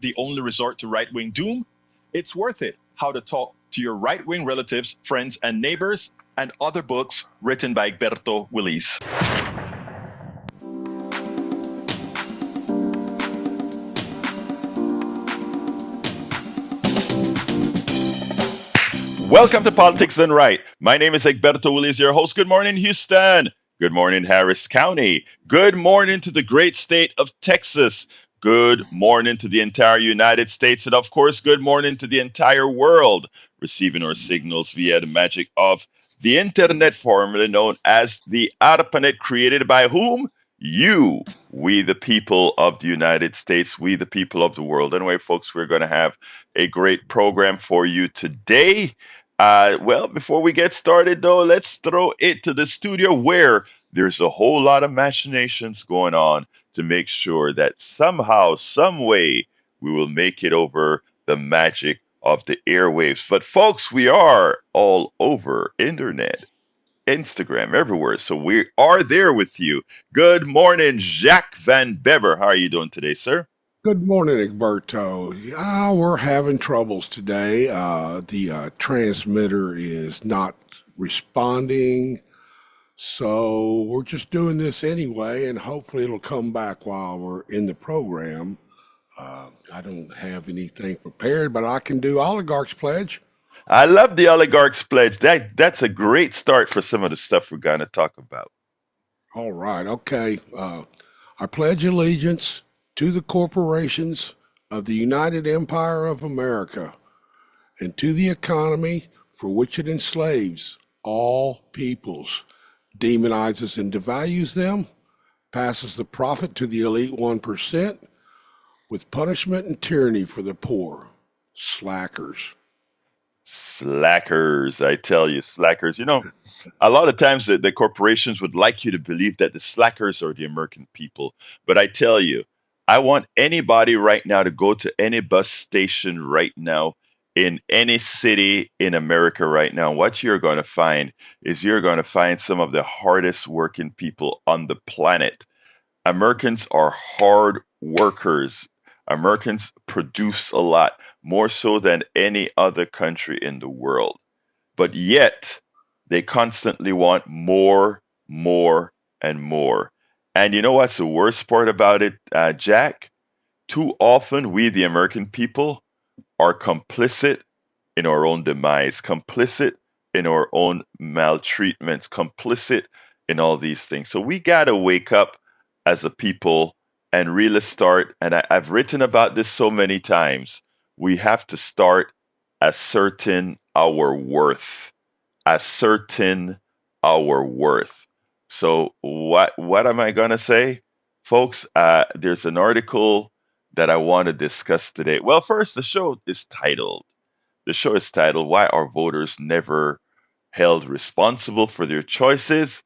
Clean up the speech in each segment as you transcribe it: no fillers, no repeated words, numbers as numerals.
the only resort to right-wing doom? It's Worth It: How to Talk to Your Right-Wing Relatives, Friends, and Neighbors, and other books written by Egberto Willis. Welcome to Politics Done Right. My name is Egberto Willis, your host. Good morning, Houston. Good morning, Harris County. Good morning to the great state of Texas. Good morning to the entire United States. And of course, good morning to the entire world, receiving our signals via the magic of the internet, formerly known as the ARPANET, created by whom? You, we the people of the United States, we the people of the world. Anyway, folks, we're going to have a great program for you today. Well, before we get started, though, let's throw it to the studio where there's a whole lot of machinations going on to make sure that somehow, some way, we will make it over the magic of the airwaves. But folks, we are all over internet, Instagram, everywhere. So we are there with you. Good morning, Jacques Van Bever. How are you doing today, sir? Good morning, Egberto. We're having troubles today. The transmitter is not responding, so we're just doing this anyway, and hopefully it'll come back while we're in the program. I don't have anything prepared, but I can do Oligarch's Pledge. I love the oligarch's pledge. That's a great start for some of the stuff we're going to talk about. All right, okay. I pledge allegiance to the corporations of the United Empire of America and to the economy for which it enslaves all peoples, demonizes and devalues them, passes the profit to the elite 1%, with punishment and tyranny for the poor. Slackers. Slackers, I tell you, slackers. A lot of times the corporations would like you to believe that the slackers are the American people. But I tell you, I want anybody right now to go to any bus station right now in any city in America right now. What you're going to find is you're going to find some of the hardest working people on the planet. Americans are hard workers. Americans produce a lot, more so than any other country in the world. But yet, they constantly want more, more, and more. And you know what's the worst part about it, Jack? Too often, we, the American people, are complicit in our own demise, complicit in our own maltreatments, complicit in all these things. So we got to wake up as a people and really start. And I've written about this so many times. We have to start asserting our worth, ascertain our worth. So what am I gonna say, folks? There's an article that I want to discuss today. Well, first, the show is titled "Why Are Voters Never Held Responsible for Their Choices?"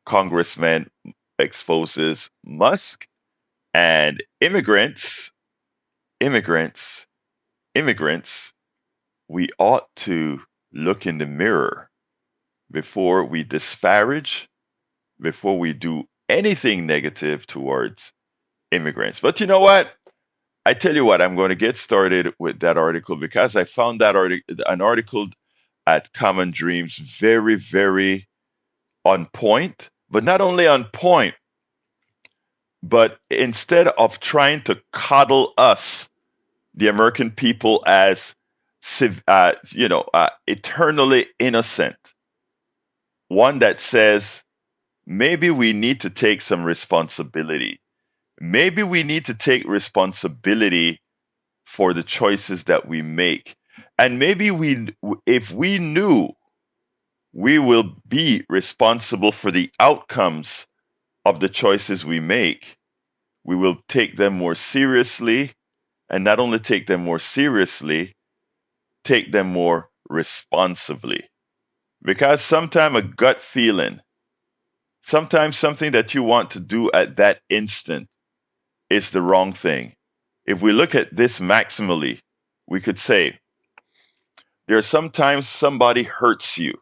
Congressman exposes Musk, and immigrants, immigrants. We ought to look in the mirror before we disparage, before we do anything negative towards immigrants. But you know what? I tell you what, I'm going to get started with that article because I found an article at Common Dreams very, very on point. But not only on point, but instead of trying to coddle us, the American people, as eternally innocent, one that says maybe we need to take some responsibility. Maybe we need to take responsibility for the choices that we make. And maybe if we knew we will be responsible for the outcomes of the choices we make, we will take them more seriously, and not only take them more seriously, take them more responsibly. Because sometimes a gut feeling, sometimes something that you want to do at that instant is the wrong thing. If we look at this maximally, we could say there are sometimes somebody hurts you,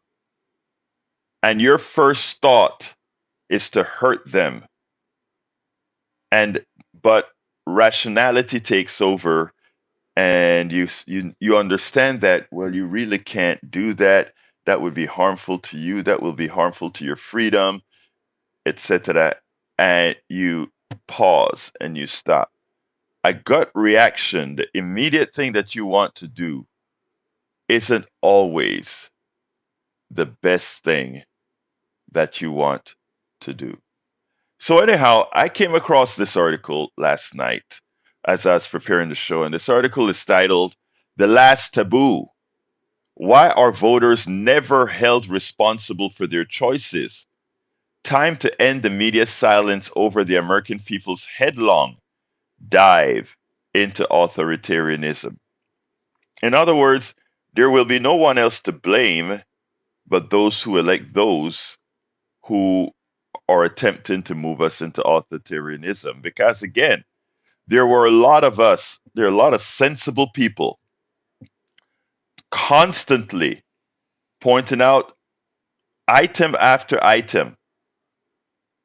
and your first thought is to hurt them. But rationality takes over, and you understand that, well, you really can't do that. That would be harmful to you. That will be harmful to your freedom, etc. And you pause and you stop. A gut reaction, the immediate thing that you want to do, isn't always the best thing that you want to do. So, anyhow, I came across this article last night as I was preparing the show, and this article is titled The Last Taboo: Why Are Voters Never Held Responsible for Their Choices? Time to End the Media Silence Over the American People's Headlong Dive into Authoritarianism. In other words, there will be no one else to blame but those who elect those who are attempting to move us into authoritarianism. Because again, there were a lot of us, there are a lot of sensible people constantly pointing out item after item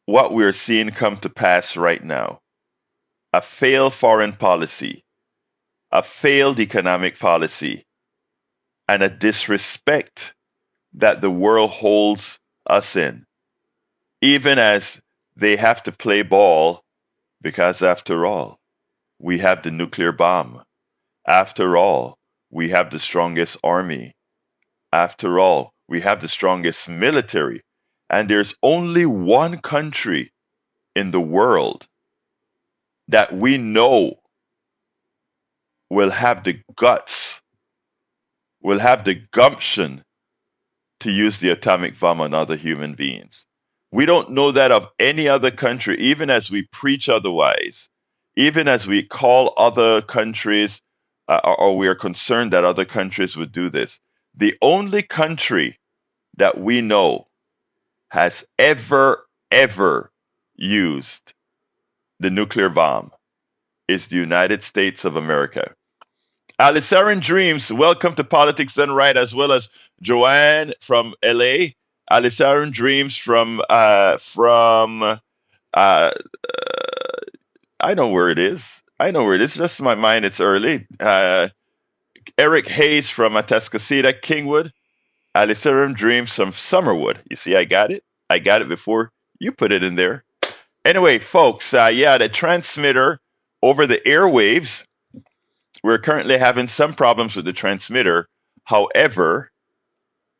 what we're seeing come to pass right now: a failed foreign policy, a failed economic policy, and a disrespect that the world holds us in, even as they have to play ball because, after all, we have the nuclear bomb. After all, we have the strongest army. After all, we have the strongest military. And there's only one country in the world that we know will have the guts, will have the gumption to use the atomic bomb on other human beings. We don't know that of any other country, even as we preach otherwise, even as we call other countries, or we are concerned that other countries would do this. The only country that we know has ever used the nuclear bomb is the United States of America. Alisarin Dreams, welcome to Politics Done Right, as well as Joanne from LA. Alisarin Dreams from I know where it is. I know where it is. Just in my mind, it's early. Eric Hayes from Atascocita, Kingwood. Alisarin Dreams from Summerwood. You see, I got it. I got it before you put it in there. Anyway, folks, yeah, the transmitter over the airwaves. We're currently having some problems with the transmitter. However,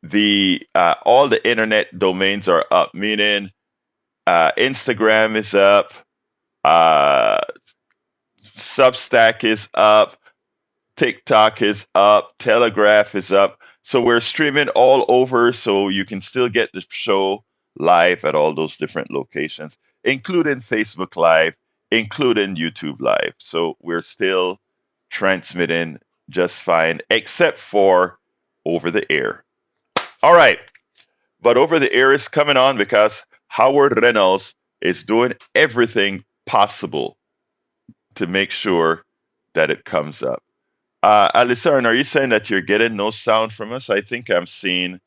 the all the internet domains are up, meaning Instagram is up, uh, Substack is up, TikTok is up, Telegraph is up. So we're streaming all over, so you can still get the show live at all those different locations, including Facebook Live, including YouTube Live. So we're still transmitting just fine, except for over the air. All right, but over the air is coming on because Howard Reynolds is doing everything possible to make sure that it comes up. Alisaran, are you saying that you're getting no sound from us? I think I'm seeing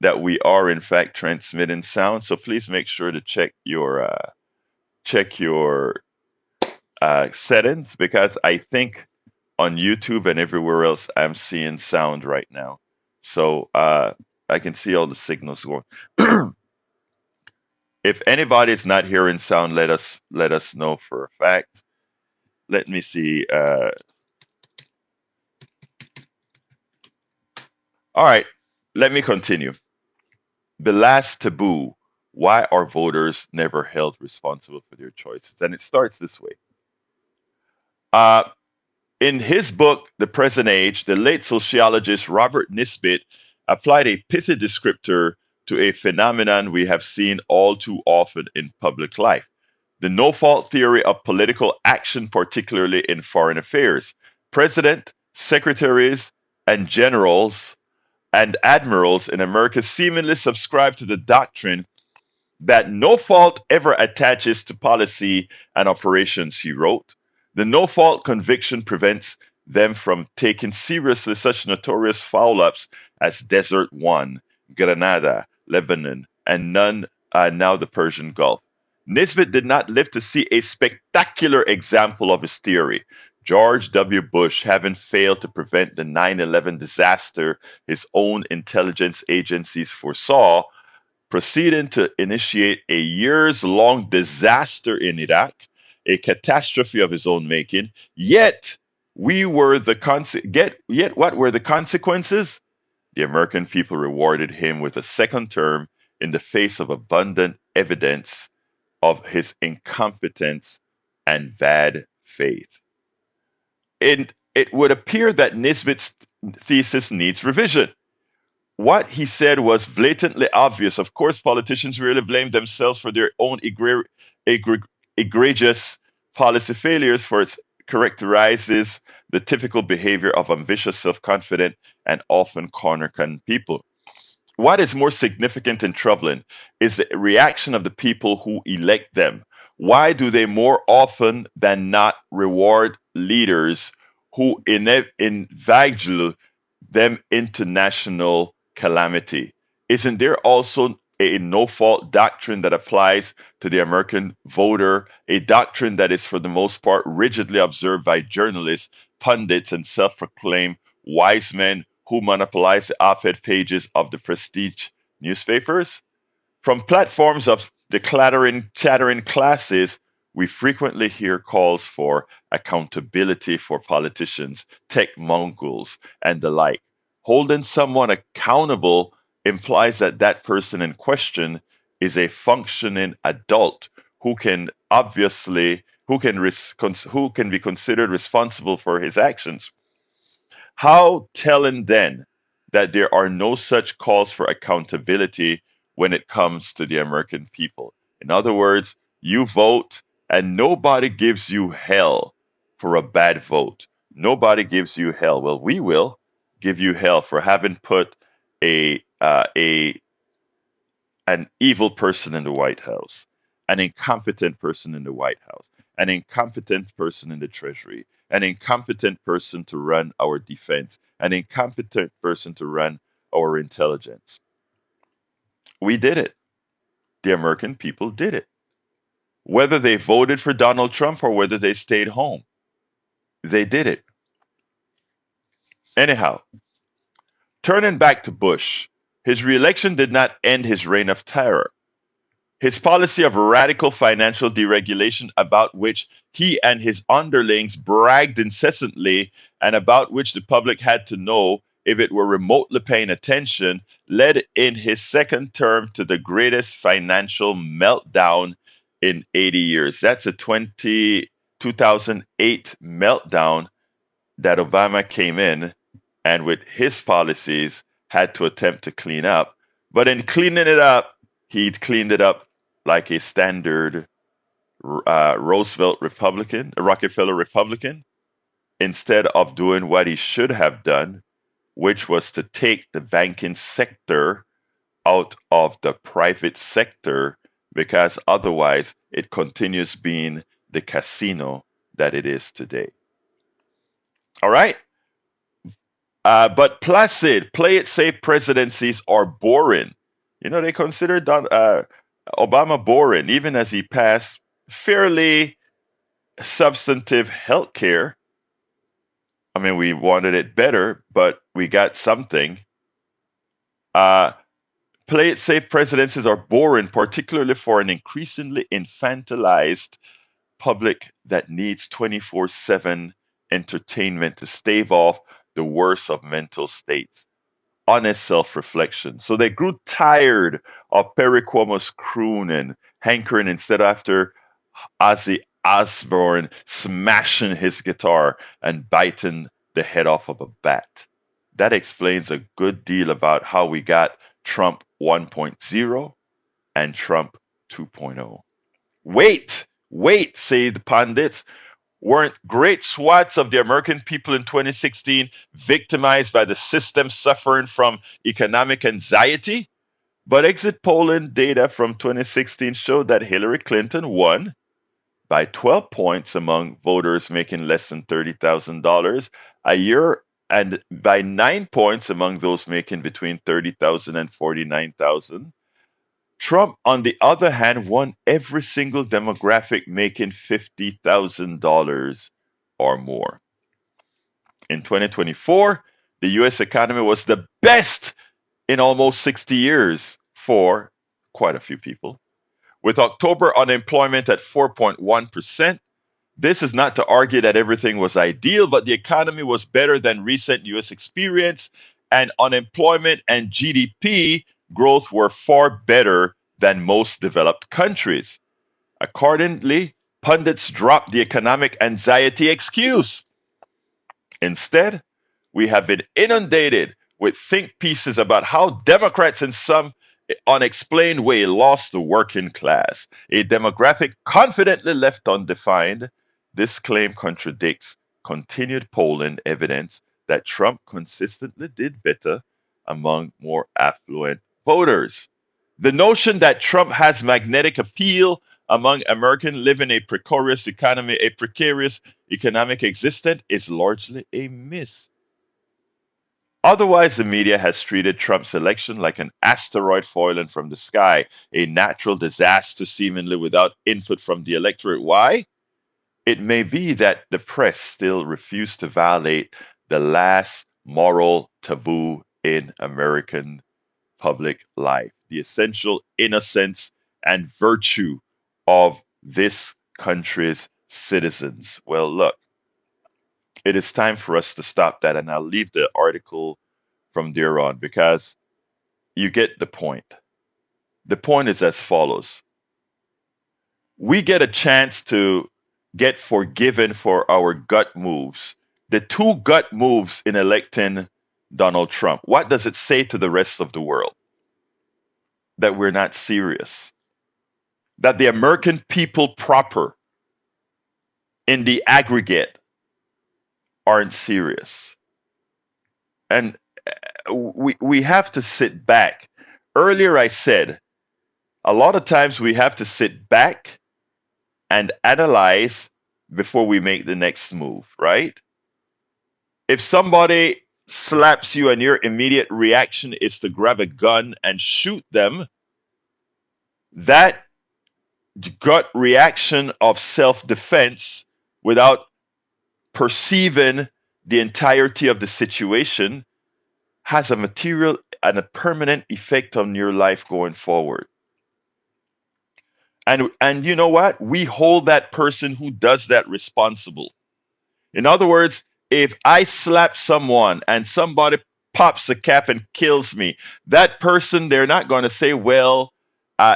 that we are in fact transmitting sound. So please make sure to check your settings, because I think on YouTube and everywhere else I'm seeing sound right now. So I can see all the signals going. If anybody's not hearing sound, let us know for a fact. Let me see. All right, let me continue. The Last Taboo: Why Are Voters Never Held Responsible for Their Choices? And it starts this way. Uh, in his book, The Present Age, the late sociologist Robert Nisbet applied a pithy descriptor to a phenomenon we have seen all too often in public life: the no fault theory of political action, particularly in foreign affairs. President, secretaries, and generals and admirals in America seemingly subscribe to the doctrine that no fault ever attaches to policy and operations, he wrote. The no fault conviction prevents them from taking seriously such notorious foul ups as Desert One, Grenada, Lebanon, and none now the Persian Gulf. Nisbet did not live to see a spectacular example of his theory. George W. Bush, having failed to prevent the 9/11 disaster his own intelligence agencies foresaw, proceeding to initiate a years long disaster in Iraq, a catastrophe of his own making. Yet, we were the yet what were the consequences? The American people rewarded him with a second term in the face of abundant evidence of his incompetence and bad faith. It would appear that Nisbet's thesis needs revision. What he said was blatantly obvious. Of course, politicians really blame themselves for their own egregious policy failures, for it characterizes the typical behavior of ambitious, self confident, and often corner-cutting people. What is more significant and troubling is the reaction of the people who elect them. Why do they more often than not reward leaders who inveigle them into national calamity? Isn't there also a no fault doctrine that applies to the American voter, a doctrine that is for the most part rigidly observed by journalists, pundits, and self proclaimed wise men who monopolize the op ed pages of the prestige newspapers? From platforms of the chattering classes, we frequently hear calls for accountability for politicians, tech moguls, and the like. Holding someone accountable implies that that person in question is a functioning adult who can obviously who can be considered responsible for his actions. How telling then that there are no such calls for accountability when it comes to the American people. In other words, you vote and nobody gives you hell for a bad vote. Nobody gives you hell. Well, we will give you hell for having put a an evil person in the White House, an incompetent person in the White House, an incompetent person in the Treasury, an incompetent person to run our defense, an incompetent person to run our intelligence. We did it. The American people did it. Whether they voted for Donald Trump or whether they stayed home, they did it. Anyhow, turning back to Bush, his reelection did not end his reign of terror. His policy of radical financial deregulation, about which he and his underlings bragged incessantly and about which the public had to know if it were remotely paying attention, led in his second term to the greatest financial meltdown in 80 years. That's a 2008 meltdown that Obama came in and with his policies had to attempt to clean up. But in cleaning it up, he cleaned it up like a standard Roosevelt Republican, a Rockefeller Republican, instead of doing what he should have done, which was to take the banking sector out of the private sector, because otherwise it continues being the casino that it is today. All right? But placid, play it safe presidencies are boring. You know, they consider Obama boring, even as he passed fairly substantive health care. I mean, we wanted it better, but we got something. Uh, Play it safe presidencies are boring, particularly for an increasingly infantilized public that needs 24/7 entertainment to stave off the worst of mental states. Honest self reflection. So they grew tired of Perry Cuomo's crooning, hankering instead after Ozzy Osbourne smashing his guitar and biting the head off of a bat. That explains a good deal about how we got Trump 1.0 and Trump 2.0. Wait, say the pundits. Weren't great swaths of the American people in 2016 victimized by the system suffering from economic anxiety? But exit polling data from 2016 showed that Hillary Clinton won by 12 points among voters making less than $30,000 a year and by 9 points among those making between 30,000 and 49,000. Trump, on the other hand, won every single demographic making $50,000 or more. In 2024, the US economy was the best in almost 60 years for quite a few people. With October unemployment at 4.1%, this is not to argue that everything was ideal, but the economy was better than recent US experience, and unemployment and GDP growth were far better than most developed countries. Accordingly, pundits dropped the economic anxiety excuse. Instead, we have been inundated with think pieces about how Democrats in some unexplained way lost the working class, a demographic confidently left undefined. This claim contradicts continued polling evidence that Trump consistently did better among more affluent voters. The notion that Trump has magnetic appeal among Americans living a precarious economic existence is largely a myth. Otherwise, the media has treated Trump's election like an asteroid falling from the sky, a natural disaster seemingly without input from the electorate. Why? It may be that the press still refuse to violate the last moral taboo in American public life, the essential innocence and virtue of this country's citizens. Well, look, it is time for us to stop that, and I'll leave the article from there on because you get the point. The point is as follows: we get a chance to get forgiven for our gut moves. The two gut moves in electing Donald Trump. What does it say to the rest of the world? That we're not serious. That the American people proper in the aggregate aren't serious. And we have to sit back. Earlier, I said a lot of times we have to sit back and analyze before we make the next move, right? If somebody slaps you and your immediate reaction is to grab a gun and shoot them, that gut reaction of self defense without perceiving the entirety of the situation has a material and a permanent effect on your life going forward. And you know what? We hold that person who does that responsible. In other words, if I slap someone and somebody pops a cap and kills me, that person, they're not going to say, well,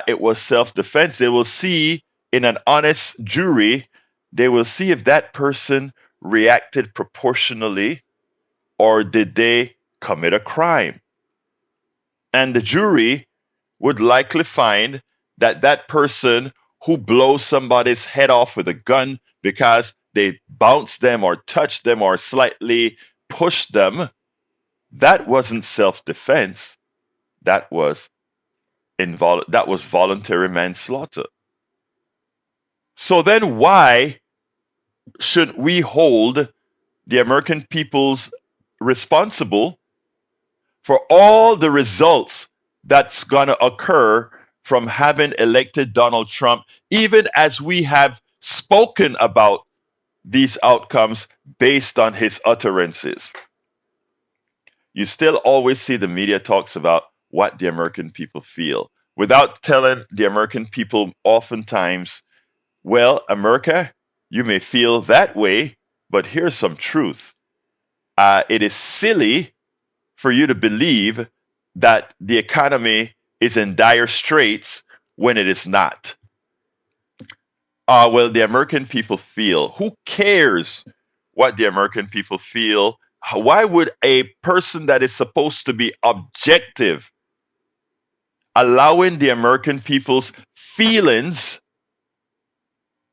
it was self defense. They will see in an honest jury, they will see if that person reacted proportionally or did they commit a crime. And the jury would likely find that that person who blows somebody's head off with a gun because they bounced them or touched them or slightly pushed them, that wasn't self-defense. That was that was voluntary manslaughter. So then why should we hold the American peoples responsible for all the results that's going to occur from having elected Donald Trump, even as we have spoken about these outcomes based on his utterances? You still always see the media talks about what the American people feel without telling the American people oftentimes, well, America, you may feel that way, but here's some truth. It is silly for you to believe that the economy is in dire straits when it is not. Well, the American people feel. Who cares what the American people feel? Why would a person that is supposed to be objective allowing the American people's feelings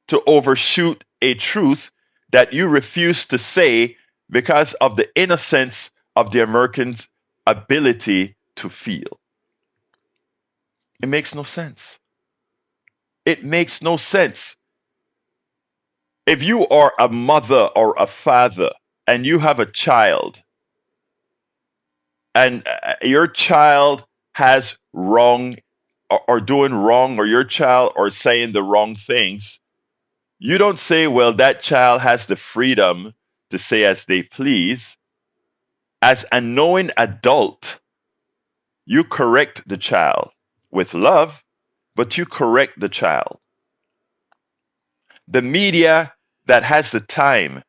to overshoot a truth that you refuse to say because of the innocence of the Americans' ability to feel? It makes no sense. It makes no sense. If you are a mother or a father and you have a child and your child has wrong or doing wrong, or your child are saying the wrong things, You don't say, well, that child has the freedom to say as they please. As a knowing adult, you correct the child with love, but you correct the child. The media that has the time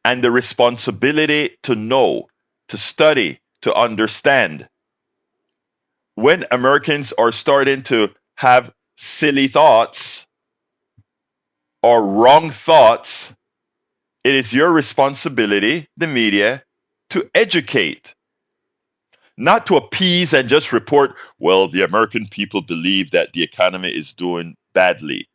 and the responsibility to know, to study, to understand, when Americans are starting to have silly thoughts or wrong thoughts, it is your responsibility, the media, to educate, not to appease and just report, well, the American people believe that the economy is doing badly.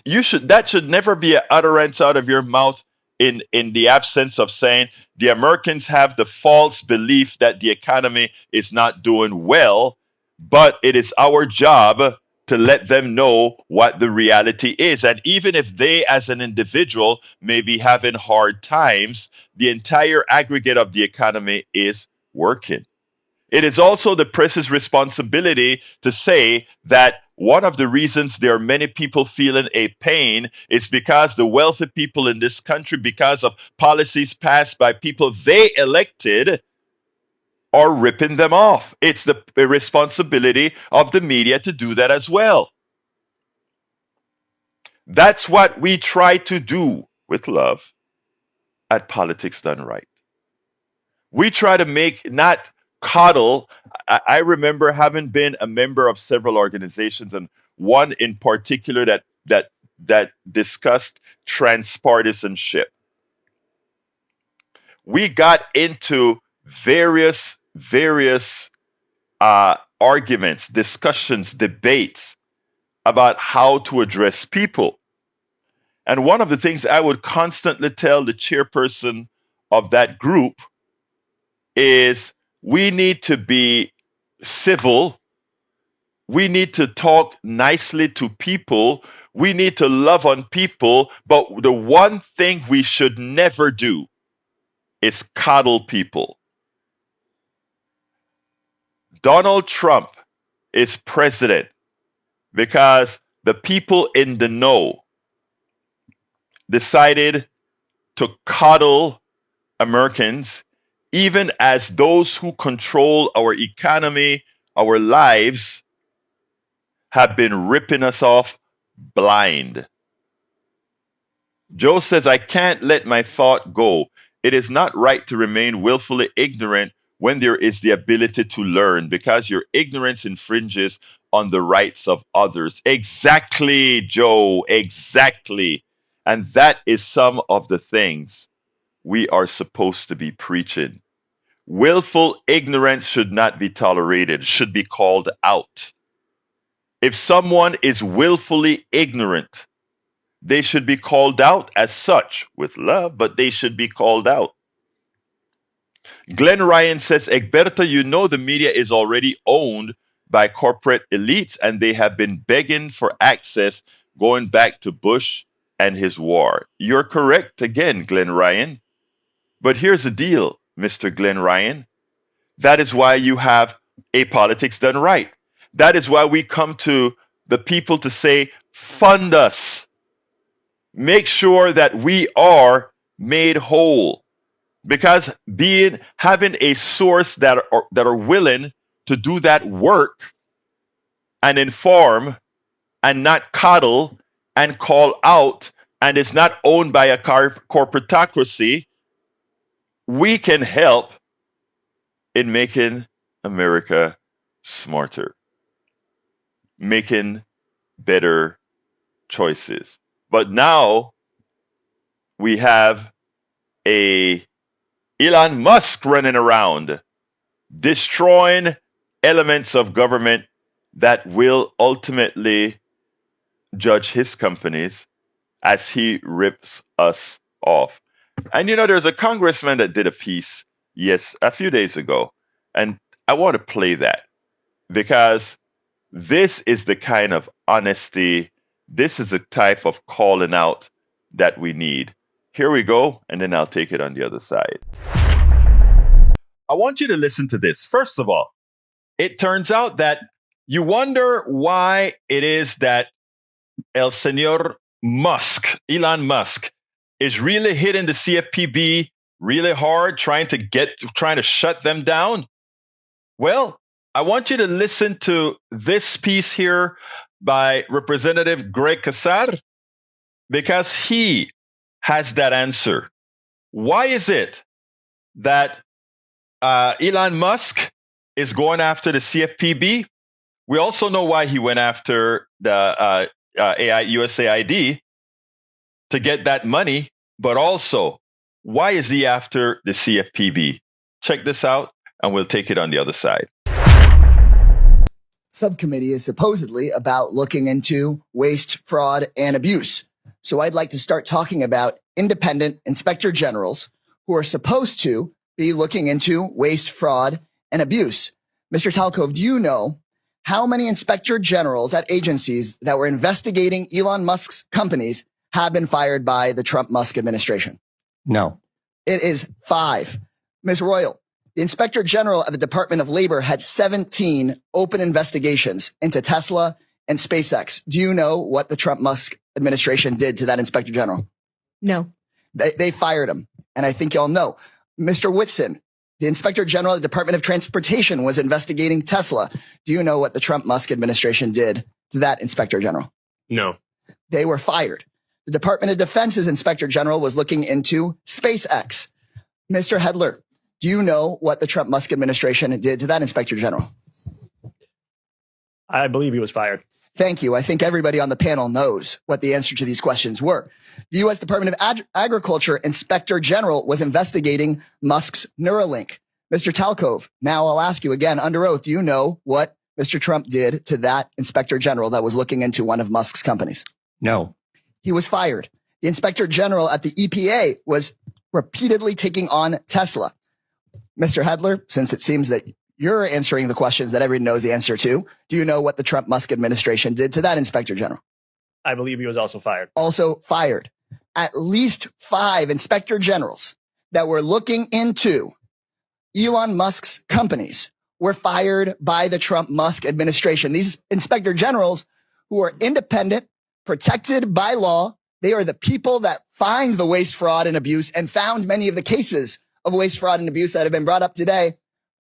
That should never be an utterance out of your mouth in the absence of saying the Americans have the false belief that the economy is not doing well, but it is our job to let them know what the reality is. And even if they, as an individual, may be having hard times, the entire aggregate of the economy is working. It is also the press's responsibility to say that one of the reasons there are many people feeling a pain is because the wealthy people in this country, because of policies passed by people they elected, are ripping them off. It's the responsibility of the media to do that as well. That's what we try to do with love at Politics Done Right. We try to make, not coddle. I remember having been a member of several organizations, and one in particular that discussed transpartisanship. We got into various arguments, discussions, debates about how to address people. And one of the things I would constantly tell the chairperson of that group is we need to be civil. We need to talk nicely to people. We need to love on people. But the one thing we should never do is coddle people. Donald Trump is president because the people in the know decided to coddle Americans, even as those who control our economy, our lives, have been ripping us off blind. Joe says, I can't let my thought go. It is not right to remain willfully ignorant when there is the ability to learn, because your ignorance infringes on the rights of others. Exactly, Joe, exactly. And that is some of the things we are supposed to be preaching. Willful ignorance should not be tolerated, should be called out. If someone is willfully ignorant, they should be called out as such with love, but they should be called out. Glenn Ryan says, Egberto, you know the media is already owned by corporate elites and they have been begging for access going back to Bush and his war. You're correct again, Glenn Ryan. But here's the deal, Mr. Glenn Ryan. That is why you have a Politics Done Right. That is why we come to the people to say, fund us. Make sure that we are made whole. Because having a source that are willing to do that work and inform and not coddle and call out, and is not owned by a corporatocracy, we can help in making America smarter, making better choices. But now we have a Elon Musk running around destroying elements of government that will ultimately judge his companies as he rips us off. And there's a congressman that did a piece, yes, a few days ago. And I want to play that because this is the kind of honesty, this is the type of calling out that we need. Here we go, and then I'll take it on the other side. I want you to listen to this. First of all, it turns out that you wonder why it is that El Señor Elon Musk, is really hitting the CFPB really hard, trying to shut them down? Well, I want you to listen to this piece here by Representative Greg Casar, because he has that answer. Why is it that Elon Musk is going after the CFPB? We also know why he went after the USAID to get that money, but also why is he after the CFPB? Check this out, and we'll take it on the other side. Subcommittee is supposedly about looking into waste, fraud, and abuse. So I'd like to start talking about independent inspector generals who are supposed to be looking into waste, fraud, and abuse. Mr. Talcove, do you know how many inspector generals at agencies that were investigating Elon Musk's companies have been fired by the Trump-Musk administration? No. It is 5. Ms. Royal, the Inspector General of the Department of Labor had 17 open investigations into Tesla and SpaceX. Do you know what the Trump-Musk administration did to that Inspector General? No. They fired him. And I think y'all know. Mr. Whitson, the Inspector General of the Department of Transportation, was investigating Tesla. Do you know what the Trump-Musk administration did to that Inspector General? No. They were fired. The Department of Defense's Inspector General was looking into SpaceX. Mr. Hedler, do you know what the Trump-Musk administration did to that Inspector General? I believe he was fired. Thank you. I think everybody on the panel knows what the answer to these questions were. The U.S. Department of Agriculture Inspector General was investigating Musk's Neuralink. Mr. Talcove, now I'll ask you again under oath, do you know what Mr. Trump did to that Inspector General that was looking into one of Musk's companies? No. He was fired. The Inspector General at the EPA was repeatedly taking on Tesla. Mr. Hedler, since it seems that you're answering the questions that everyone knows the answer to, do you know what the Trump-Musk administration did to that Inspector General? I believe he was also fired. Also fired. At least 5 Inspector Generals that were looking into Elon Musk's companies were fired by the Trump-Musk administration. These Inspector Generals, who are independent, protected by law, they are the people that find the waste, fraud, and abuse and found many of the cases of waste, fraud, and abuse that have been brought up today,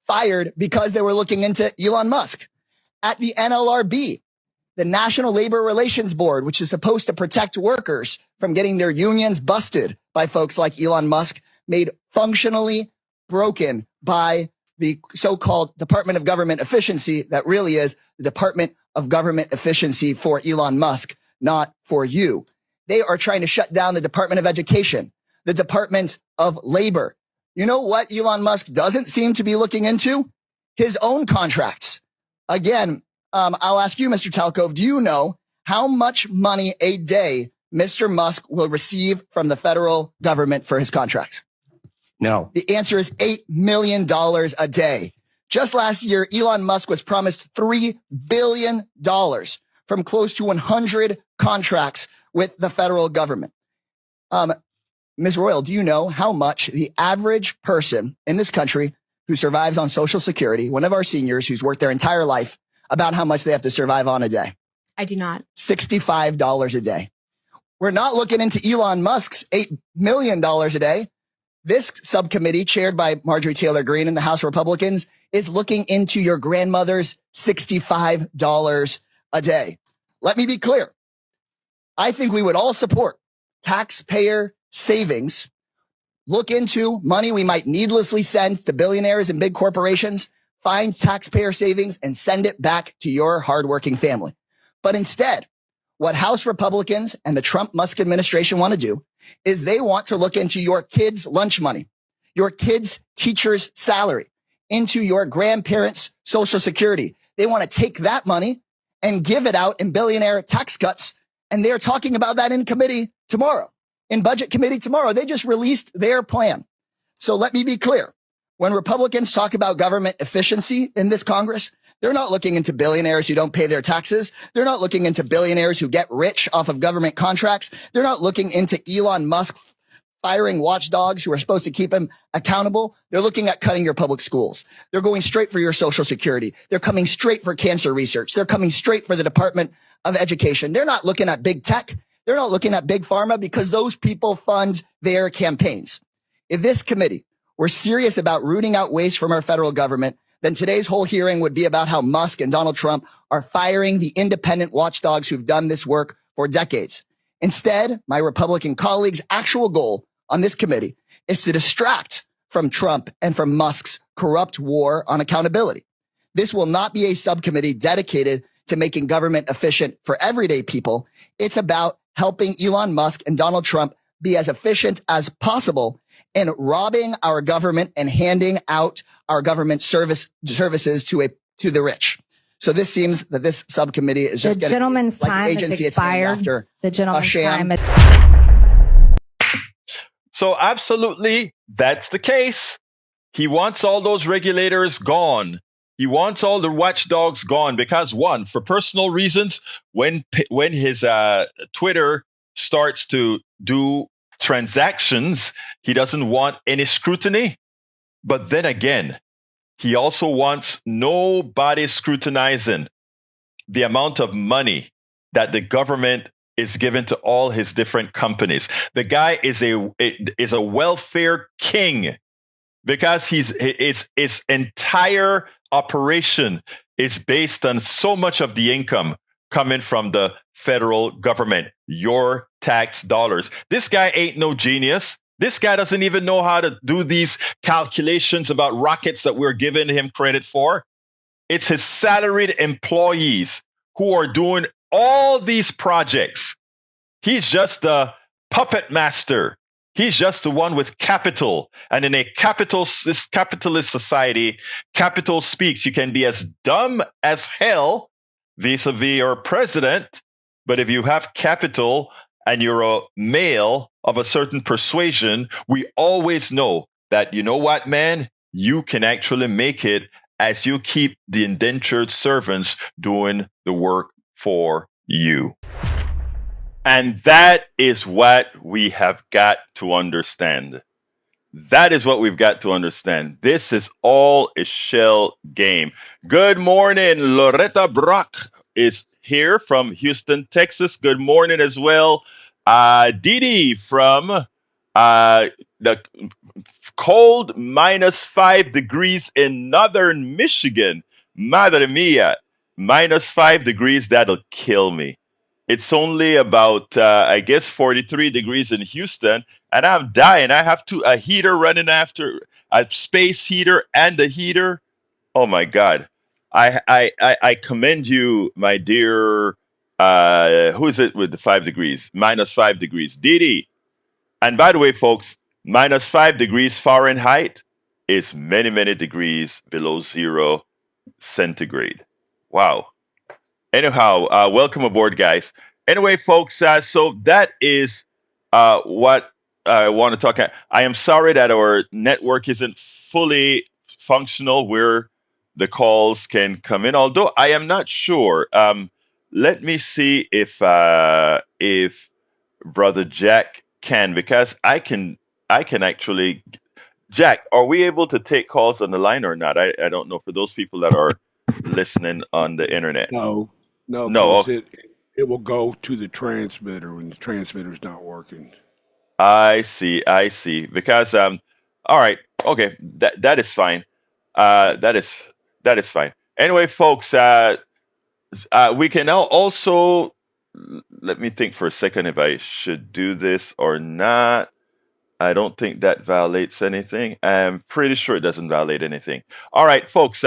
fired because they were looking into Elon Musk. At the NLRB, the National Labor Relations Board, which is supposed to protect workers from getting their unions busted by folks like Elon Musk, made functionally broken by the so-called Department of Government Efficiency that really is the Department of Government Efficiency for Elon Musk, not for you. They are trying to shut down the Department of Education, the Department of Labor. You know what Elon Musk doesn't seem to be looking into? His own contracts. Again, I'll ask you, Mr. Talcove, do you know how much money a day Mr. Musk will receive from the federal government for his contracts? No. The answer is $8 million a day. Just last year, Elon Musk was promised $3 billion from close to 100 contracts with the federal government. Ms. Royal, do you know how much the average person in this country who survives on Social Security, one of our seniors who's worked their entire life, about how much they have to survive on a day? I do not. $65 a day. We're not looking into Elon Musk's $8 million a day. This subcommittee, chaired by Marjorie Taylor Greene and the House Republicans, is looking into your grandmother's $65 a day. Let me be clear. I think we would all support taxpayer savings. Look into money we might needlessly send to billionaires and big corporations, find taxpayer savings and send it back to your hardworking family. But instead, what House Republicans and the Trump-Musk administration want to do is they want to look into your kids' lunch money, your kids' teacher's salary, into your grandparents' Social Security. They want to take that money and give it out in billionaire tax cuts. And they're talking about that in committee tomorrow, in budget committee tomorrow. They just released their plan. So let me be clear. When Republicans talk about government efficiency in this Congress, they're not looking into billionaires who don't pay their taxes. They're not looking into billionaires who get rich off of government contracts. They're not looking into Elon Musk firing watchdogs who are supposed to keep him accountable. They're looking at cutting your public schools. They're going straight for your Social Security. They're coming straight for cancer research. They're coming straight for the Department of Education. They're not looking at big tech. They're not looking at big pharma because those people fund their campaigns. If this committee were serious about rooting out waste from our federal government, then today's whole hearing would be about how Musk and Donald Trump are firing the independent watchdogs who've done this work for decades. Instead, my Republican colleagues' actual goal on this committee is to distract from Trump and from Musk's corrupt war on accountability. This will not be a subcommittee dedicated to making government efficient for everyday people. It's about helping Elon Musk and Donald Trump be as efficient as possible in robbing our government and handing out our government services to the rich. So this seems that this subcommittee is just the gentleman's time has expired. The gentleman's time. So absolutely, that's the case. He wants all those regulators gone. He wants all the watchdogs gone because, one, for personal reasons, when his Twitter starts to do transactions, he doesn't want any scrutiny. But then again, he also wants nobody scrutinizing the amount of money that the government is given to all his different companies. The guy is a welfare king because his entire operation is based on so much of the income coming from the federal government, your tax dollars. This guy ain't no genius. This guy doesn't even know how to do these calculations about rockets that we're giving him credit for. It's his salaried employees who are doing all these projects. He's just the puppet master. He's just the one with capital. And in a capitalist society, capital speaks. You can be as dumb as hell vis-a-vis your president, but if you have capital and you're a male of a certain persuasion, we always know that, you know what, man, you can actually make it as you keep the indentured servants doing the work for you. And that is what we have got to understand. That is what we've got to understand. This is all a shell game. Good morning. Loretta Brock is here from Houston, Texas. Good morning as well. Didi from the cold -5 degrees in northern Michigan. Madre mia, -5 degrees, that'll kill me. It's only about, I guess, 43 degrees in Houston, and I'm dying. I have a heater running after a space heater and a heater. Oh my God! I commend you, my dear. Who is it with the 5 degrees? -5 degrees, Didi. And by the way, folks, -5 degrees Fahrenheit is many, many degrees below 0 centigrade. Wow. Anyhow, welcome aboard, guys. Anyway, folks, so that is what I want to talk about. I am sorry that our network isn't fully functional where the calls can come in, although I am not sure. Let me see if Brother Jack can, because I can actually. Jack, are we able to take calls on the line or not? I don't know, for those people that are listening on the internet. No, No, because it will go to the transmitter when the transmitter's not working. I see. Because all right, okay, that is fine. That is fine. Anyway, folks, we can now also, let me think for a second if I should do this or not. I don't think that violates anything. I'm pretty sure it doesn't violate anything. All right, folks,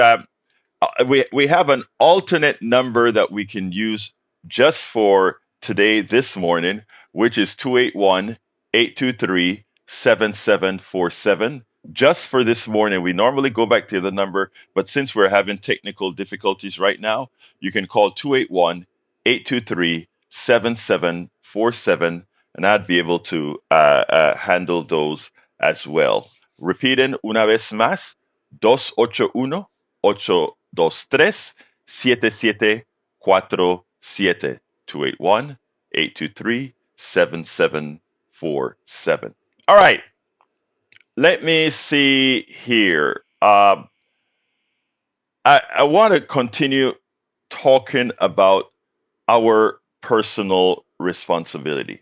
we have an alternate number that we can use just for today, this morning, which is 281-823-7747. Just for this morning. We normally go back to the number, but since we're having technical difficulties right now, you can call 281-823-7747, and I'd be able to handle those as well. Repeating una vez más, 281-823-7747. 281-823-7747. All right. Let me see here. I want to continue talking about our personal responsibility.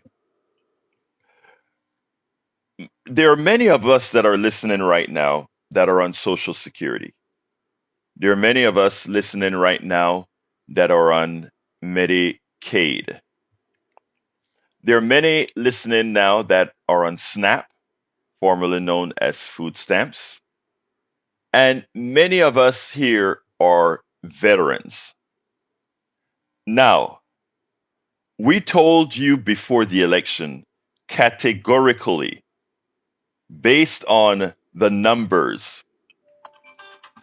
There are many of us that are listening right now that are on Social Security. There are many of us listening right now that are on Medicaid. There are many listening now that are on SNAP, formerly known as food stamps. And many of us here are veterans. Now, we told you before the election categorically, based on the numbers,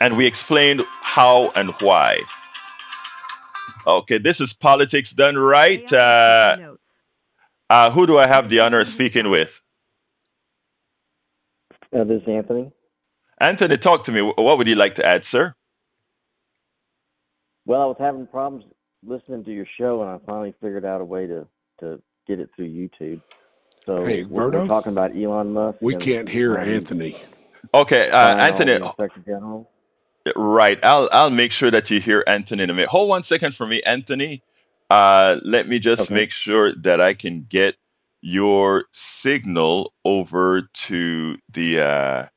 and we explained how and why. Okay, this is politics done right. Who do I have the honor of speaking with? This is Anthony. Anthony, talk to me. What would you like to add, sir? Well, I was having problems listening to your show, and I finally figured out a way to get it through YouTube. So Hey, we're Berto, talking about Elon Musk. we and can't hear how he's Anthony. Okay, firing all Anthony. the Inspector General. Right. I'll make sure that you hear Anthony in a minute. Hold 1 second for me, Anthony. Let me just Okay. make sure that I can get your signal over to the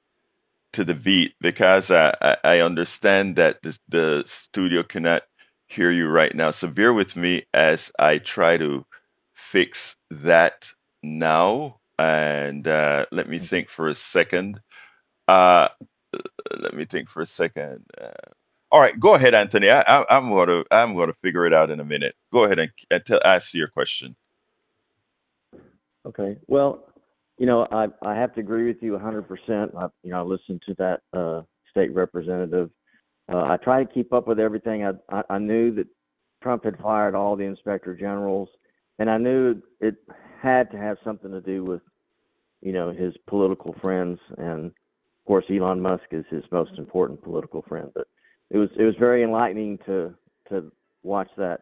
beat, because I understand that the studio cannot hear you right now. So bear with me as I try to fix that now. And let me think for a second. Uh, let me think for a second. All right, go ahead, Anthony. I'm gonna figure it out in a minute. Go ahead and ask your question. Okay. Well, I have to agree with you 100%. I listened to that state representative. I try to keep up with everything. I knew that Trump had fired all the inspector generals, and I knew it had to have something to do with, his political friends. And of course, Elon Musk is his most important political friend. But it was very enlightening to watch that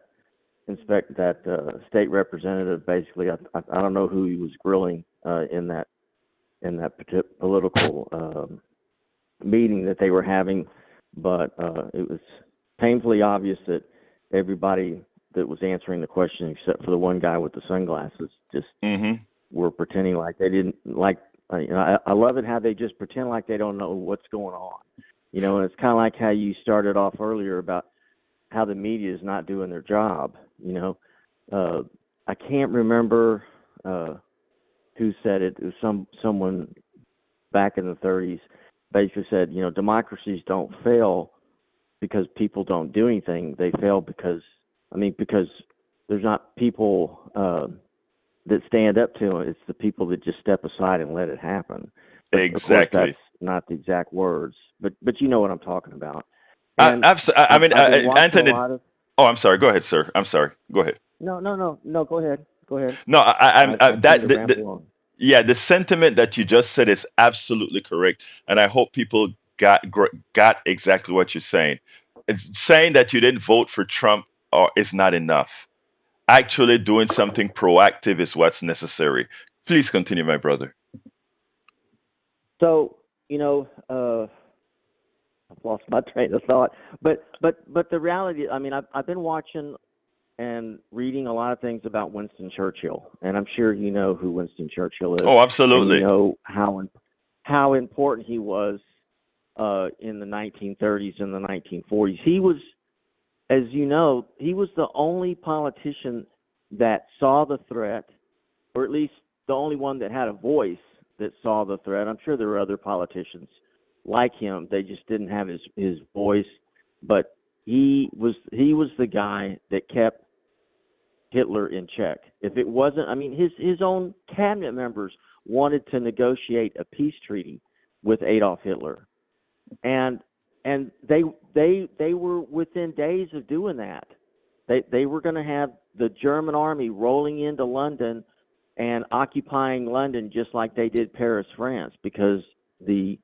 state representative. Basically, I don't know who he was grilling in that political meeting that they were having, but it was painfully obvious that everybody that was answering the question, except for the one guy with the sunglasses, just Mm-hmm. were pretending like they didn't like. I love it how they just pretend like they don't know what's going on. And it's kind of like how you started off earlier about how the media is not doing their job. I can't remember who said it. It was someone back in the 30s basically said, democracies don't fail because people don't do anything. They fail because there's not people that stand up to it. It's the people that just step aside and let it happen. But of course, Exactly. that's not the exact words. But you know what I'm talking about. And I mean, I've been watching Anthony. a lot of. Oh, I'm sorry. Go ahead, sir. I'm sorry. Go ahead. No. Go ahead. Go ahead. No, I tend that to ramble on. yeah, the sentiment that you just said is absolutely correct, and I hope people got exactly what you're saying. Saying that you didn't vote for Trump is not enough. Actually, doing something proactive is what's necessary. Please continue, my brother. So I've lost my train of thought. But the reality, I've been watching and reading a lot of things about Winston Churchill, and I'm sure you know who Winston Churchill is, Oh, and you absolutely. know how important he was in the 1930s and the 1940s. He was, as you know, he was the only politician that saw the threat, or at least the only one that had a voice that saw the threat. I'm sure there were other politicians like him. They just didn't have his voice, but he was the guy that kept Hitler in check. If it wasn't, his own cabinet members wanted to negotiate a peace treaty with Adolf Hitler, and they were within days of doing that. They were going to have the German army rolling into London and occupying London just like they did Paris, France, because the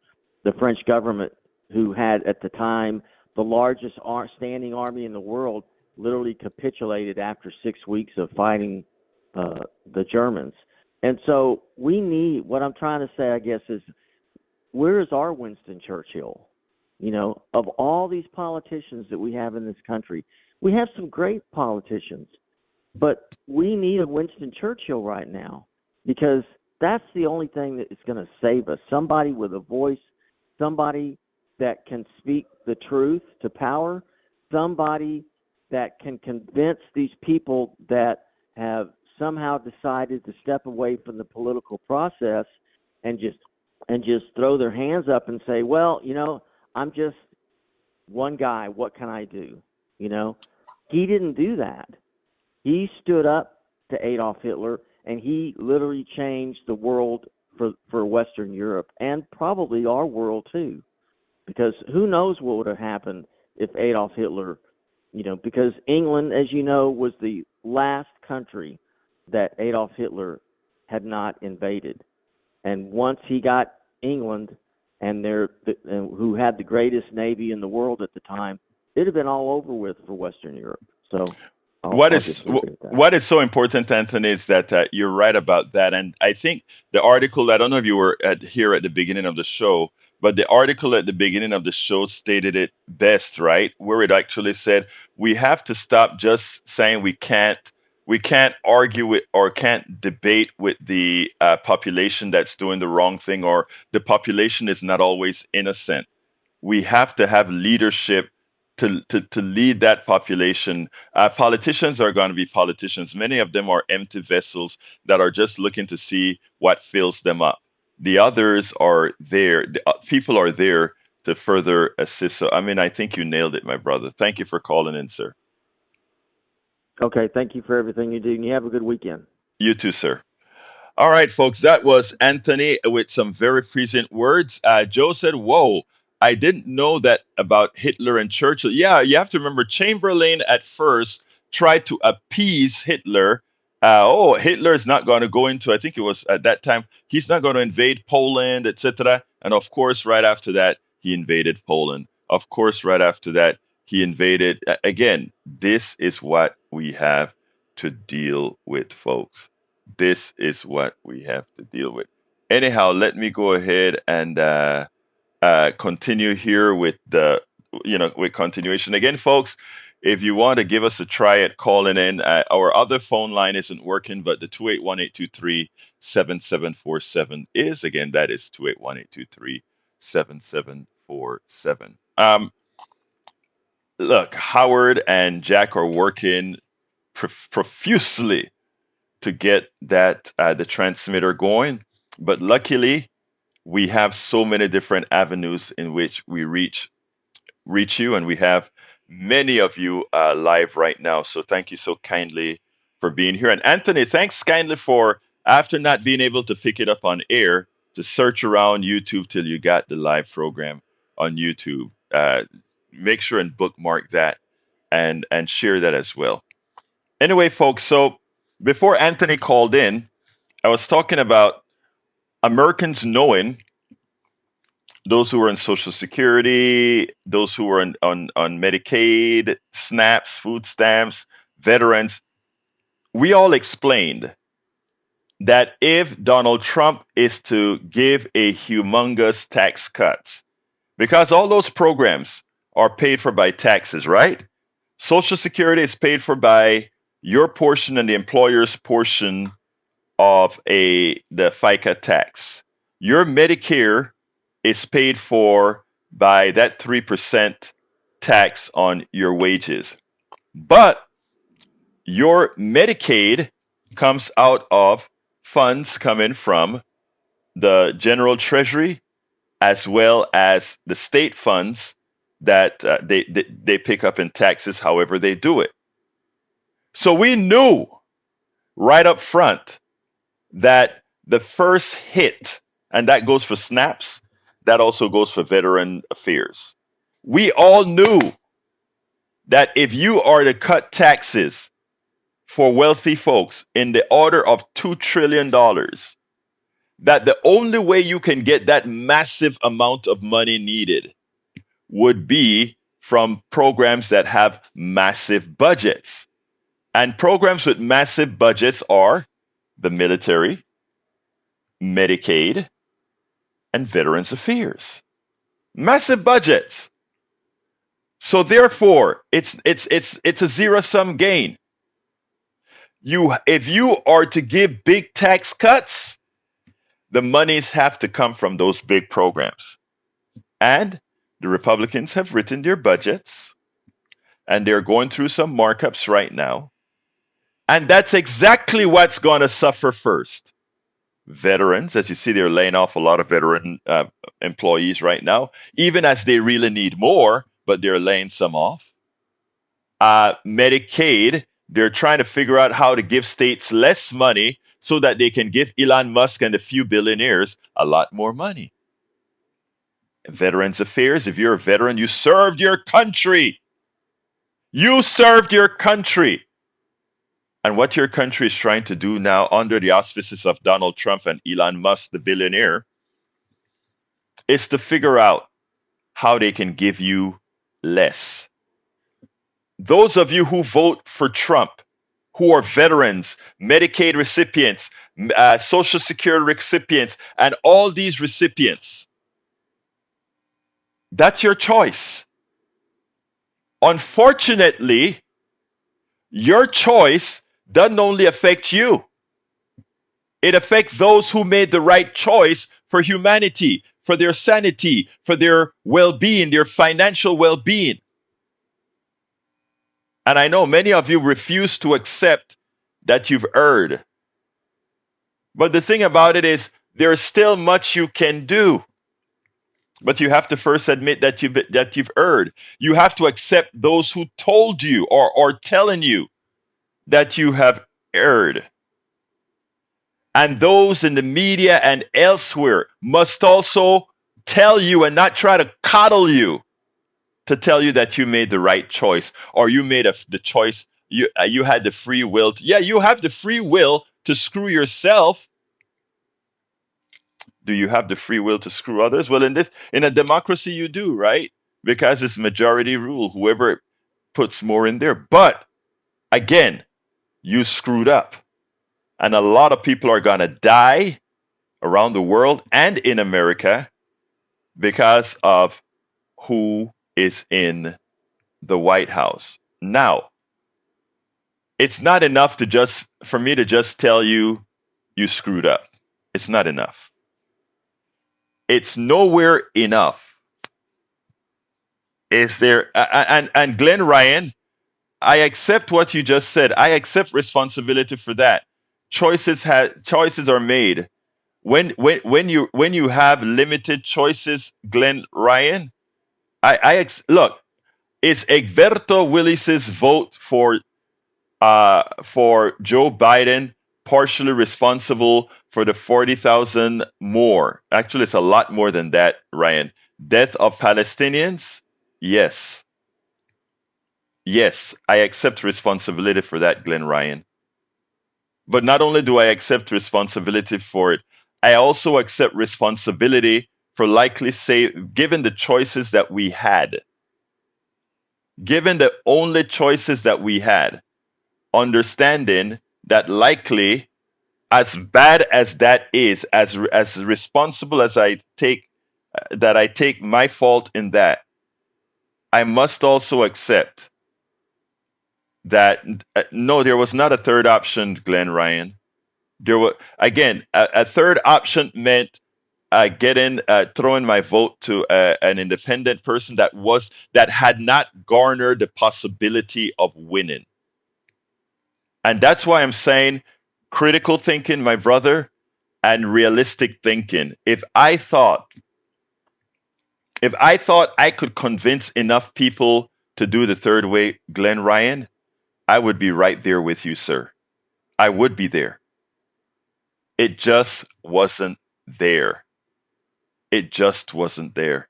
French government, who had at the time the largest standing army in the world, literally capitulated after 6 weeks of fighting the Germans. And so what I'm trying to say, I guess, is where is our Winston Churchill? Of all these politicians that we have in this country, we have some great politicians, But we need a Winston Churchill right now because that's the only thing that is going to save us. Somebody with a voice, somebody that can speak the truth to power, somebody that can convince these people that have somehow decided to step away from the political process and just throw their hands up and say, well, I'm just one guy. What can I do? He didn't do that. He stood up to Adolf Hitler, and he literally changed the world for Western Europe and probably our world too. Because who knows what would have happened if Adolf Hitler, because England, as you know, was the last country that Adolf Hitler had not invaded. And once he got England and who had the greatest navy in the world at the time, it'd have been all over with for Western Europe. So What I'll is just leave it at that. what is so important, Anthony, is that you're right about that. And I think the article, I don't know if you were here at the beginning of the show, but the article at the beginning of the show stated it best, right? Where it actually said we have to stop just saying we can't argue with or can't debate with the population that's doing the wrong thing, or the population is not always innocent. We have to have leadership to lead that population. Politicians are going to be politicians. Many of them are empty vessels that are just looking to see what fills them up. The others are there. People are there to further assist. So, I mean, I think you nailed it, my brother. Thank you for calling in, sir. Okay, thank you for everything you do, and you have a good weekend. You too, sir. All right, folks, that was Anthony with some very present words. Joe said, whoa, I didn't know that about Hitler and Churchill. Yeah, you have to remember Chamberlain at first tried to appease Hitler. Hitler is not going to go into, I think it was at that time, he's not going to invade Poland, etc. And of course, right after that, he invaded Poland. Of course, right after that, he invaded. Again, this is what we have to deal with, folks. This is what we have to deal with. Anyhow, let me go ahead and continue here with with continuation. Again, folks, if you want to give us a try at calling in, our other phone line isn't working, but the 281-823-7747 is. Again, that is 281-823-7747. Look, Howard and Jack are working profusely to get that the transmitter going. But luckily, we have so many different avenues in which we reach you, and we have many of you live right now. So thank you so kindly for being here. And Anthony, thanks kindly for, after not being able to pick it up on air, to search around YouTube till you got the live program on YouTube. Make sure and bookmark that and share that as well. Anyway, folks, so before Anthony called in, I was talking about Americans knowing those who are on Social Security, those who are on Medicaid, SNAPs, food stamps, veterans. We all explained that if Donald Trump is to give a humongous tax cut, because all those programs are paid for by taxes, right? Social Security is paid for by your portion and the employer's portion of the FICA tax. Your Medicare is paid for by that 3% tax on your wages. But your Medicaid comes out of funds coming from the general treasury as well as the state funds that they pick up in taxes, however they do it. So we knew right up front that the first hit, and that goes for SNAPs, that also goes for Veteran Affairs. We all knew that if you are to cut taxes for wealthy folks in the order of $2 trillion, that the only way you can get that massive amount of money needed would be from programs that have massive budgets. And programs with massive budgets are the military, Medicaid, and Veterans Affairs. Massive budgets. So therefore, it's a zero-sum game. if you are to give big tax cuts, the monies have to come from those big programs. And the Republicans have written their budgets, and they're going through some markups right now. And that's exactly what's going to suffer first. Veterans, as you see, they're laying off a lot of veteran employees right now, even as they really need more, but they're laying some off. Medicaid, they're trying to figure out how to give states less money so that they can give Elon Musk and a few billionaires a lot more money. Veterans Affairs, if you're a veteran, you served your country. You served your country. And what your country is trying to do now, under the auspices of Donald Trump and Elon Musk, the billionaire, is to figure out how they can give you less. Those of you who vote for Trump, who are veterans, Medicaid recipients, Social Security recipients, and all these recipients, that's your choice. Unfortunately, your choice doesn't only affect you. It affects those who made the right choice for humanity, for their sanity, for their well-being, their financial well-being. And I know many of you refuse to accept that you've erred. But the thing about it is, there's still much you can do. But you have to first admit that you've erred. You have to accept those who told you or are telling you that you have erred. And those in the media and elsewhere must also tell you and not try to coddle you to tell you that you made the right choice, or you made the choice, you had the free will. Yeah, you have the free will to screw yourself. Do you have the free will to screw others? Well, in a democracy, you do, right? Because it's majority rule. Whoever puts more in there. But again, you screwed up. And a lot of people are going to die around the world and in America because of who is in the White House. Now, it's not enough for me to just tell you you screwed up. It's not enough. It's nowhere enough. Is there and Glenn Ryan, I accept what you just said. I accept responsibility for that. Choices are made. When you have limited choices, Glenn Ryan, look, is Egberto Willis's vote for Joe Biden partially responsible for the 40,000 more? Actually, it's a lot more than that, Ryan. Death of Palestinians? Yes. Yes, I accept responsibility for that, Glenn Ryan. But not only do I accept responsibility for it, I also accept responsibility for given the choices that we had, given the only choices that we had, understanding that likely, as bad as that is, as responsible as I take my fault in that, I must also accept that no, there was not a third option, Glenn Ryan. There was, again, a third option meant throwing my vote to an independent person that had not garnered the possibility of winning. And that's why I'm saying critical thinking, my brother, and realistic thinking. If I thought I could convince enough people to do the third way, Glenn Ryan, I would be right there with you, sir. I would be there. It just wasn't there. It just wasn't there.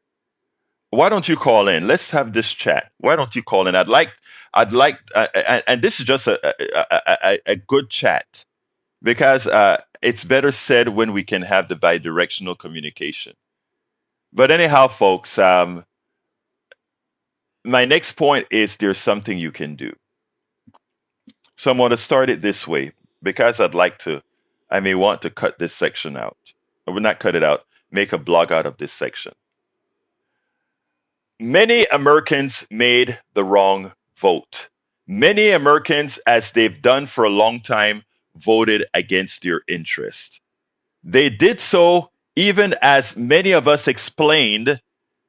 Why don't you call in? Let's have this chat. Why don't you call in? I'd like, and this is just a good chat, because it's better said when we can have the bidirectional communication. But anyhow, folks, my next point is there's something you can do. So I'm going to start it this way, because I may want to cut this section out. I would not cut it out, make a blog out of this section. Many Americans made the wrong vote. Many Americans, as they've done for a long time, voted against your interest. They did so even as many of us explained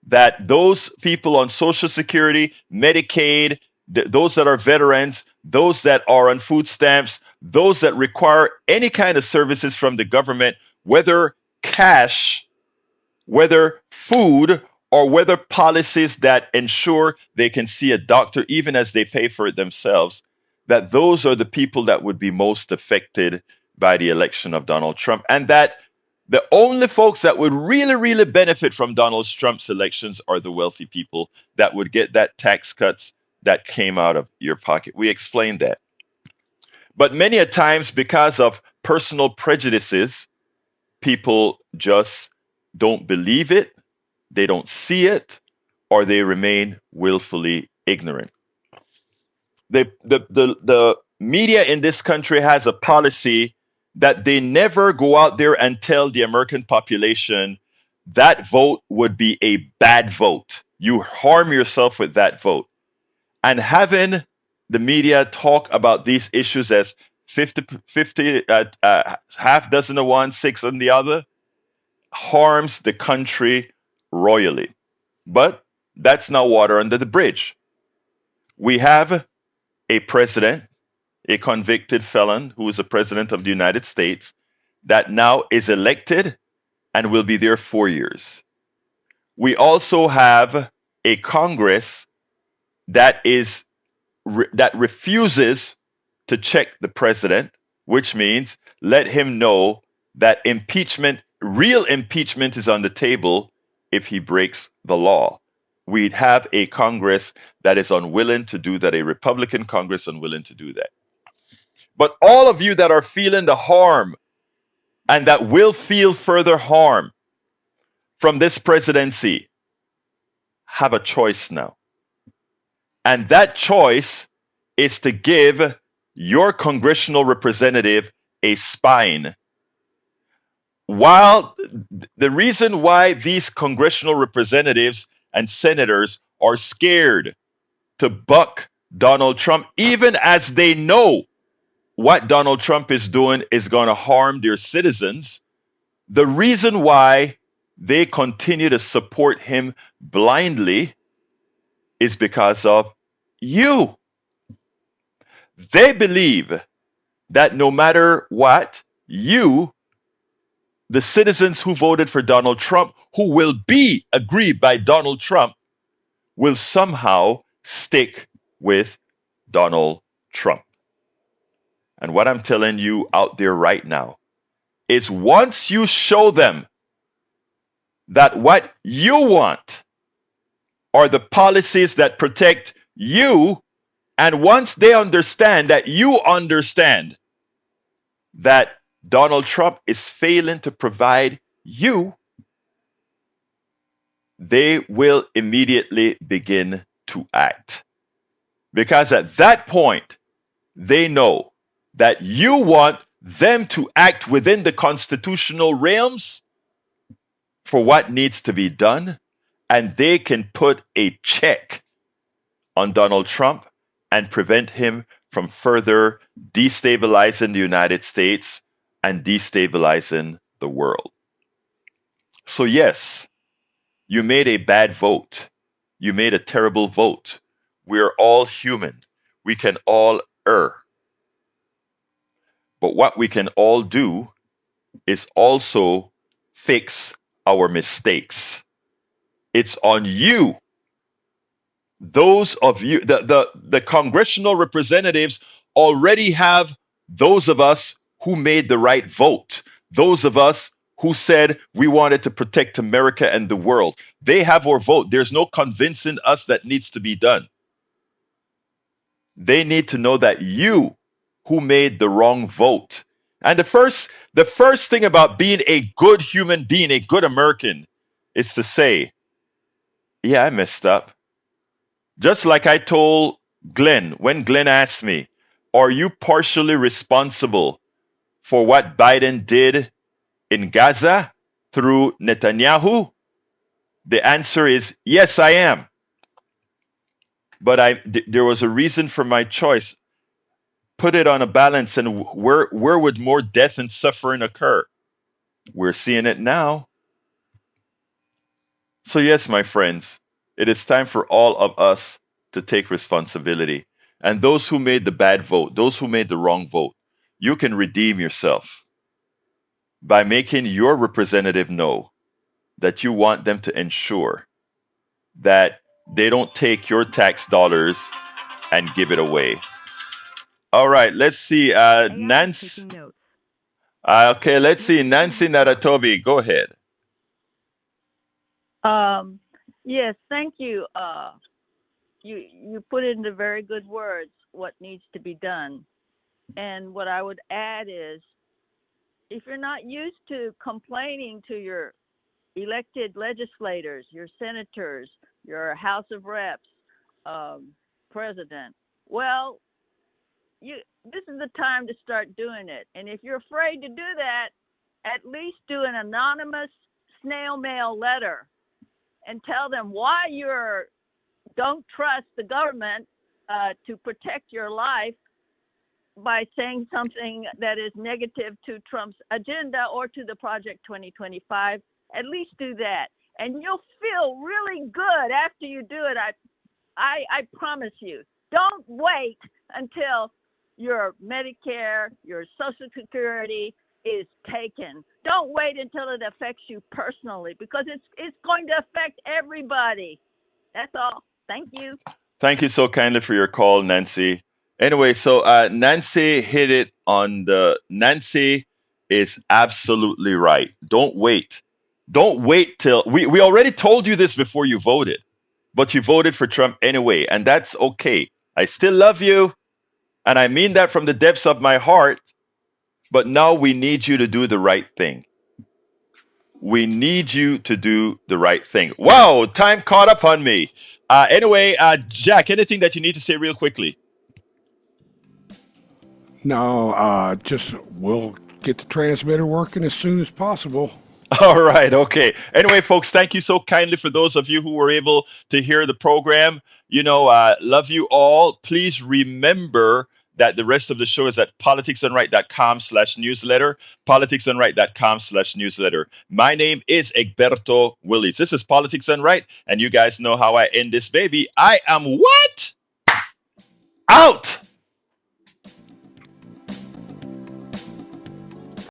that those people on Social Security, Medicaid, those that are veterans, those that are on food stamps, those that require any kind of services from the government, whether cash, whether food, or whether policies that ensure they can see a doctor even as they pay for it themselves, that those are the people that would be most affected by the election of Donald Trump. And that the only folks that would really, really benefit from Donald Trump's elections are the wealthy people that would get that tax cuts that came out of your pocket. We explained that. But many a times, because of personal prejudices, people just don't believe it, they don't see it, or they remain willfully ignorant. The media in this country has a policy that they never go out there and tell the American population that vote would be a bad vote. You harm yourself with that vote. And having the media talk about these issues as 50 half dozen of one, six on the other, harms the country royally. But that's not water under the bridge. We have a president, a convicted felon who is the president of the United States, that now is elected and will be there 4 years. We also have a Congress that refuses to check the president, which means let him know that real impeachment is on the table if he breaks the law. We'd have a Congress that is unwilling to do that, a Republican Congress unwilling to do that. But all of you that are feeling the harm and that will feel further harm from this presidency have a choice now. And that choice is to give your congressional representative a spine. While the reason why these congressional representatives and senators are scared to buck Donald Trump, even as they know what Donald Trump is doing is going to harm their citizens, the reason why they continue to support him blindly is because of you. They believe that no matter what, you, the citizens who voted for Donald Trump, who will be aggrieved by Donald Trump, will somehow stick with Donald Trump. And what I'm telling you out there right now is once you show them that what you want are the policies that protect you, and once they understand that you understand that Donald Trump is failing to provide you, they will immediately begin to act. Because at that point, they know that you want them to act within the constitutional realms for what needs to be done, and they can put a check on Donald Trump and prevent him from further destabilizing the United States and destabilizing the world. So yes, you made a bad vote. You made a terrible vote. We're all human. We can all err. But what we can all do is also fix our mistakes. It's on you. Those of you, the congressional representatives already have those of us who made the right vote. Those of us who said we wanted to protect America and the world. They have our vote. There's no convincing us that needs to be done. They need to know that you who made the wrong vote. And the first thing about being a good human being, a good American, is to say, yeah, I messed up. Just like I told Glenn when Glenn asked me, are you partially responsible for what Biden did in Gaza through Netanyahu? The answer is yes, I am. but there was a reason for my choice. Put it on a balance, and where would more death and suffering occur? We're seeing it now. So yes, my friends, it is time for all of us to take responsibility. And those who made the bad vote, those who made the wrong vote, you can redeem yourself by making your representative know that you want them to ensure that they don't take your tax dollars and give it away. All right, let's see. Nancy. Okay, let's see. Nancy Naratobi, go ahead. Yes, thank you. You put into very good words what needs to be done. And what I would add is, if you're not used to complaining to your elected legislators, your senators, your House of Reps, president, well, this is the time to start doing it. And if you're afraid to do that, at least do an anonymous snail mail letter and tell them why you don't trust the government to protect your life by saying something that is negative to Trump's agenda or to the Project 2025. At least do that, and you'll feel really good after you do it. I promise you. Don't wait until your Medicare, your Social Security is taken. Don't wait until it affects you personally, because it's going to affect everybody. That's all. Thank you. Thank you so kindly for your call, Nancy. Anyway, so Nancy hit it on the. Nancy is absolutely right. Don't wait. Don't wait till we already told you this before you voted, but you voted for Trump anyway, and that's okay. I still love you, and I mean that from the depths of my heart, but now we need you to do the right thing. We need you to do the right thing. Wow, time caught up on me. Anyway, Jack, anything that you need to say real quickly? No, just we'll get the transmitter working as soon as possible. All right, okay. Anyway, folks, thank you so kindly for those of you who were able to hear the program. Love you all. Please remember that the rest of the show is at politicsdoneright.com/newsletter, politicsdoneright.com/newsletter. My name is Egberto Willis. This is Politics Done Right, and you guys know how I end this baby. I am what? Out!